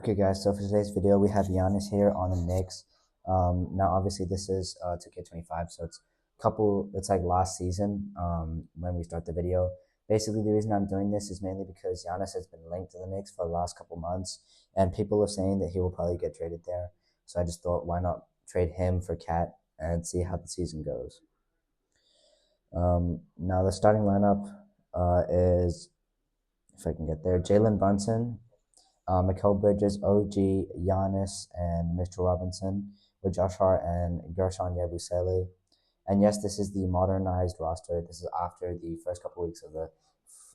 Okay, guys, so for today's video, we have Giannis here on the Knicks. Now, obviously, this is 2K25, so it's like last season when we start the video. Basically, the reason I'm doing this is mainly because Giannis has been linked to the Knicks for the last couple months, and people are saying that he will probably get traded there. So I just thought, why not trade him for Cat and see how the season goes. Now, the starting lineup is, if I can get there, Jalen Brunson, Mikal Bridges, OG, Giannis, and Mr. Robinson, with Josh Hart and Gershon Yabusele. And yes, this is the modernized roster. This is after the first couple weeks of the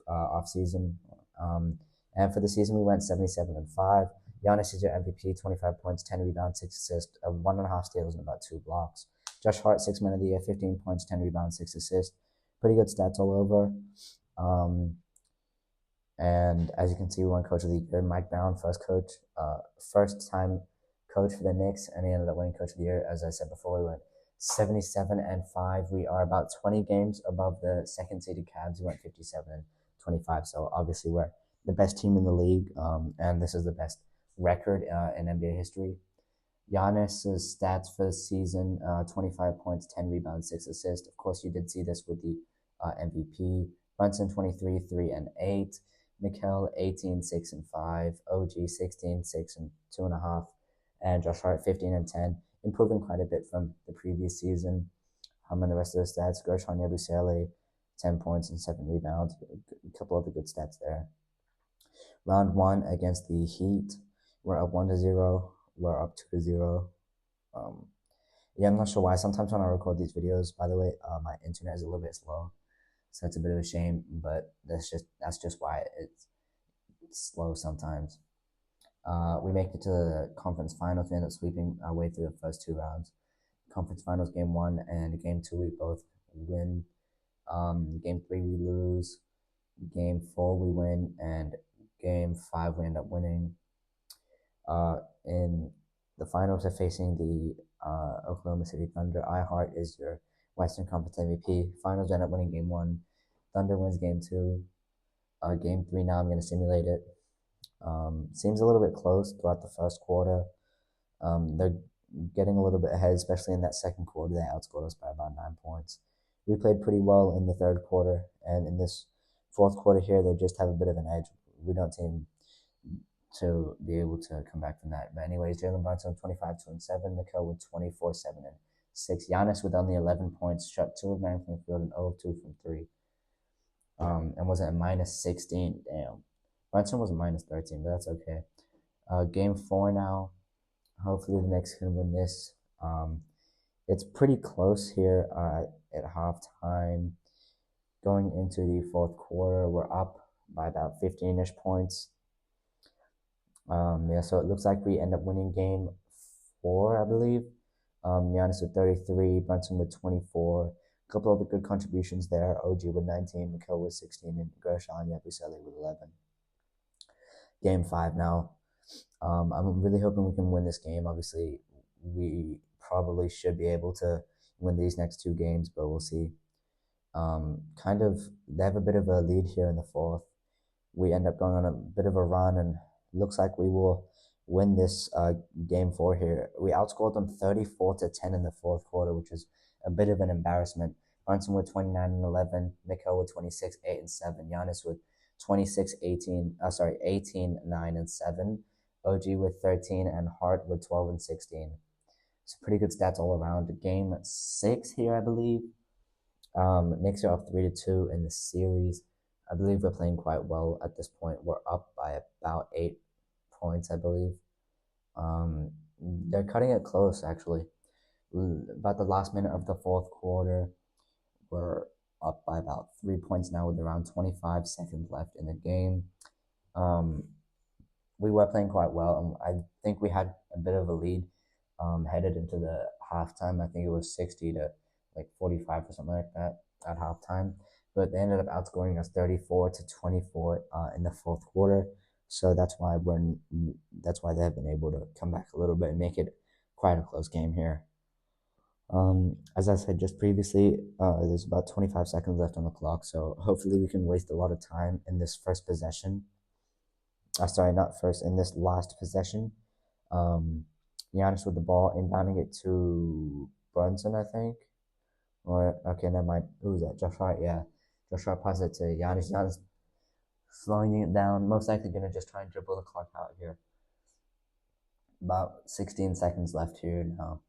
off season. And for the season, we went 77-5. Giannis is your MVP, 25 points, 10 rebounds, 6 assists, 1.5 steals, and about 2 blocks. Josh Hart, 6 man of the year, 15 points, 10 rebounds, 6 assists. Pretty good stats all over. And as you can see, we won Coach of the Year. Mike Brown, first time coach for the Knicks, and he ended up winning Coach of the Year. As I said before, we went 77-5. We are about 20 games above the second seeded Cavs. We went 57-25. So obviously, we're the best team in the league, and this is the best record in NBA history. Giannis's stats for the season: 25 points, 10 rebounds, 6 assists. Of course, you did see this with the MVP. Brunson 23, 3 and 8. Mikal 18, 6 and 5. OG 16, 6 and 2.5. And Josh Hart 15 and 10, improving quite a bit from the previous season. And the rest of the stats: Gershon Yabusele 10 points and 7 rebounds. A couple of the good stats there. Round 1 against the Heat, we're up 1-0. We're up 2-0. Yeah, I'm not sure why. Sometimes when I record these videos, by the way, my internet is a little bit slow, so that's a bit of a shame. But that's just why it's slow sometimes. We make it to the conference finals. We end up sweeping our way through the first 2 rounds. Conference finals, game 1 and game 2, we both win. Game 3, we lose. Game 4, we win, and game 5, we end up winning. In the finals, are facing the Oklahoma City Thunder. iHeart is your Western Conference MVP. Finals end up winning game 1. Thunder wins game 2. Game 3 now, I'm going to simulate it. Seems a little bit close throughout the first quarter. They're getting a little bit ahead, especially in that second quarter. They outscored us by about 9 points. We played pretty well in the third quarter, and in this fourth quarter here, they just have a bit of an edge. We don't seem to be able to come back from that. But anyways, Jalen Brunson 25, 2 and 7. Mikal with 24, 7 and 6. Giannis with only 11 points, shot 2 of 9 from the field and 0 of 2 from 3. And wasn't a minus 16. Damn. Brunson was a minus 13, but that's okay. Game 4 now. Hopefully the Knicks can win this. It's pretty close here at halftime. Going into the fourth quarter, we're up by about 15-ish points. Yeah, so it looks like we end up winning game 4, I believe. Giannis with 33, Brunson with 24. A couple of the good contributions there. OG with 19, Mikal with 16, and Gershon Yabusele with 11. Game 5 now. I'm really hoping we can win this game. Obviously, we probably should be able to win these next 2 games, but we'll see. They have a bit of a lead here in the fourth. We end up going on a bit of a run, and looks like we will win this game 4 here. We outscored them 34-10 in the fourth quarter, which is a bit of an embarrassment. Brunson with 29 and 11, Mikal with 26, 8 and 7, Giannis with 18, 9 and 7, OG with 13, and Hart with 12 and 16. So pretty good stats all around. Game 6 here, I believe. Knicks are up 3-2 in the series. I believe we're playing quite well at this point. We're up by about 8 points, I believe. They're cutting it close, actually. About the last minute of the fourth quarter, we're up by about 3 points now with around 25 seconds left in the game. We were playing quite well, and I think we had a bit of a lead headed into the halftime. I think it was 60 to like 45 or something like that at halftime. But they ended up outscoring us 34-24 in the fourth quarter. So that's why they have been able to come back a little bit and make it quite a close game here. As I said just previously, there's about 25 seconds left on the clock, so hopefully we can waste a lot of time in this first possession. Sorry, not first, in this last possession. Giannis with the ball, inbounding it to Brunson, I think. Or, okay, never mind. Who was that? Josh Hart, yeah. Josh Hart passes it to Giannis. Giannis slowing it down. Most likely going to just try and dribble the clock out here. About 16 seconds left here now.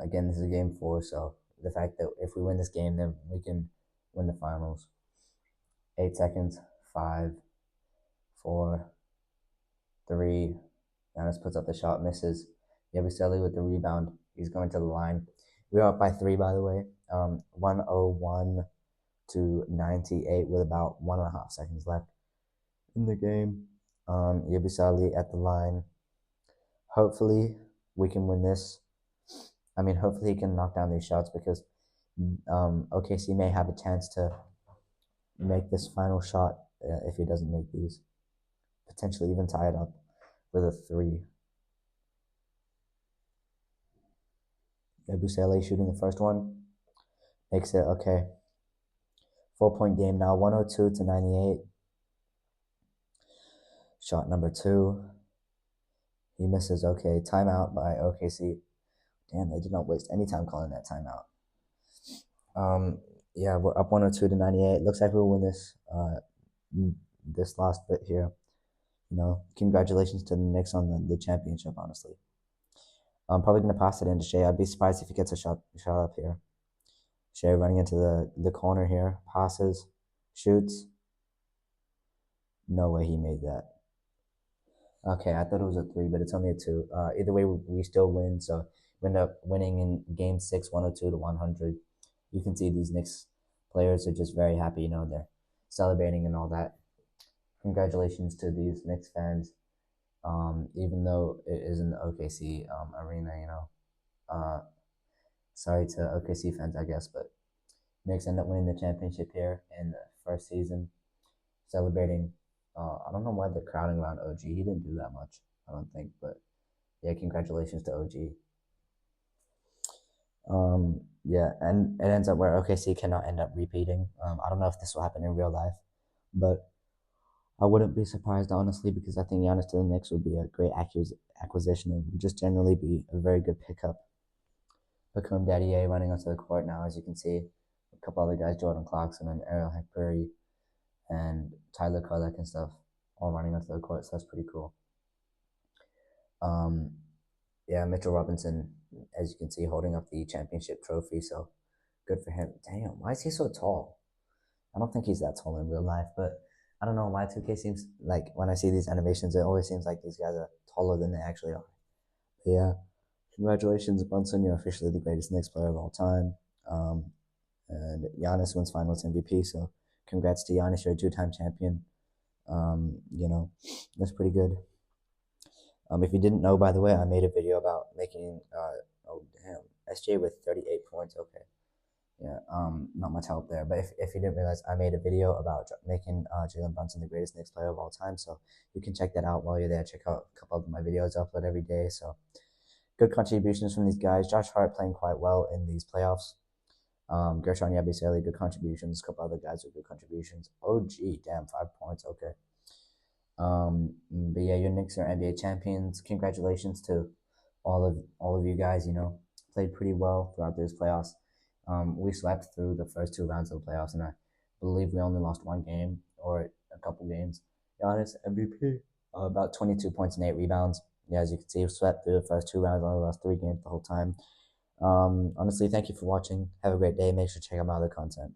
Again, this is game 4, so the fact that if we win this game, then we can win the finals. 8 seconds. 5, 4, 3. Giannis puts up the shot, misses. Yabusele with the rebound. He's going to the line. We are up by 3, by the way. 101 to 98 with about 1.5 seconds left in the game. Yabusele at the line. Hopefully, we can win this. I mean, hopefully he can knock down these shots because OKC may have a chance to make this final shot if he doesn't make these. Potentially even tie it up with a 3. Yabusele shooting the first one. Makes it okay. 4-point game now, 102 to 98. Shot number 2. He misses. Okay, timeout by OKC. Damn, they did not waste any time calling that timeout. Yeah, we're up 102 to 98. Looks like we'll win this last bit here. You know, congratulations to the Knicks on the championship, honestly. I'm probably going to pass it into Shea. I'd be surprised if he gets a shot up here. Shea running into the corner here. Passes. Shoots. No way he made that. Okay, I thought it was a 3, but it's only a 2. Either way, we still win, so we end up winning in Game 6, 102 to 100. You can see these Knicks players are just very happy, you know, they're celebrating and all that. Congratulations to these Knicks fans. Even though it is in the OKC arena, you know. Sorry to OKC fans, I guess, but Knicks end up winning the championship here in the first season, celebrating. I don't know why they're crowding around OG. He didn't do that much, I don't think, but yeah, congratulations to OG. Yeah, and it ends up where OKC cannot end up repeating. I don't know if this will happen in real life, but I wouldn't be surprised, honestly, because I think Giannis to the Knicks would be a great acquisition and would just generally be a very good pickup. Hakeem Daddier running onto the court now, as you can see. A couple other guys, Jordan Clarkson and Ariel Hackberry and Tyler Kolek and stuff, all running onto the court, so that's pretty cool. Yeah, Mitchell Robinson, as you can see, holding up the championship trophy, so good for him. Damn, why is he so tall? I don't think he's that tall in real life, but I don't know why 2K seems like when I see these animations, it always seems like these guys are taller than they actually are. But yeah, congratulations, Brunson. You're officially the greatest Knicks player of all time. And Giannis wins Finals MVP, so congrats to Giannis. You're a 2-time champion. You know, that's pretty good. If you didn't know, by the way, I made a video about making, SJ with 38 points. Okay. Yeah, not much help there. But if you didn't realize, I made a video about making Jalen Brunson the greatest Knicks player of all time. So you can check that out while you're there. Check out a couple of my videos I upload every day. So good contributions from these guys. Josh Hart playing quite well in these playoffs. Gershon Yabusele, good contributions. A couple other guys with good contributions. OG, damn, 5 points. Okay. But yeah, your Knicks are NBA champions. Congratulations to all of you guys. You know, played pretty well throughout these playoffs. We slept through the first 2 rounds of the playoffs, and I believe we only lost 1 game or a couple games. Giannis MVP, about 22 points and 8 rebounds. Yeah, as you can see, we swept through the first 2 rounds, only lost 3 games the whole time. Honestly, thank you for watching. Have a great day. Make sure to check out my other content.